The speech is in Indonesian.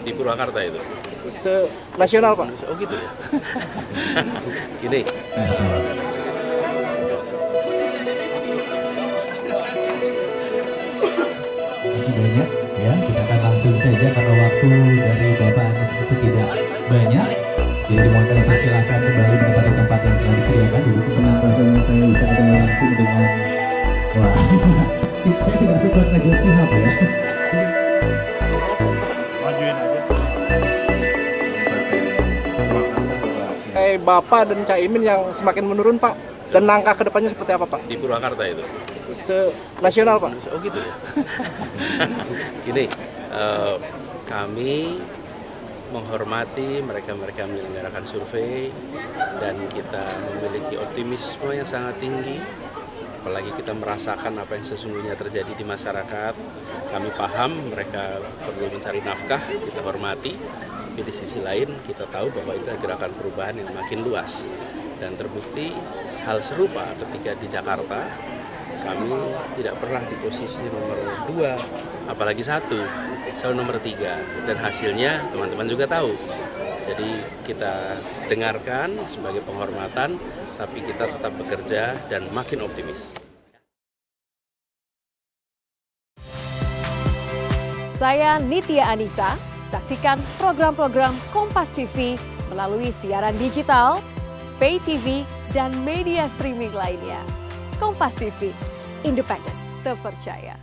Di Purwakarta itu. Nasional, Pak. Oh gitu ya. Gini. Masih banyak ya, kita akan langsung saja karena waktu dari Bapak Anies itu tidak banyak. Jadi dimohonkan untuk silakan kembali menempati tempat yang telah disediakan. Dulu senang rasanya saya bisa ketemu langsung dengan saya tidak suka Najwa Shihab ya. Bapak dan Caimin yang semakin menurun, Pak. Dan langkah ke depannya seperti apa, Pak? Di Purwakarta itu. Nasional, Pak. Oh gitu ya. Gini, kami menghormati mereka-mereka menyelenggarakan survei dan kita memiliki optimisme yang sangat tinggi. Apalagi kita merasakan apa yang sesungguhnya terjadi di masyarakat. Kami paham mereka perlu mencari nafkah, kita hormati. Tapi di sisi lain kita tahu bahwa itu gerakan perubahan yang makin luas. Dan terbukti hal serupa ketika di Jakarta, kami tidak pernah di posisi nomor 2, apalagi 1, selalu nomor 3. Dan hasilnya teman-teman juga tahu. Jadi kita dengarkan sebagai penghormatan, tapi kita tetap bekerja dan makin optimis. Saya Nitya Anissa, saksikan program-program Kompas TV melalui siaran digital, pay TV, dan media streaming lainnya. Kompas TV, independen, terpercaya.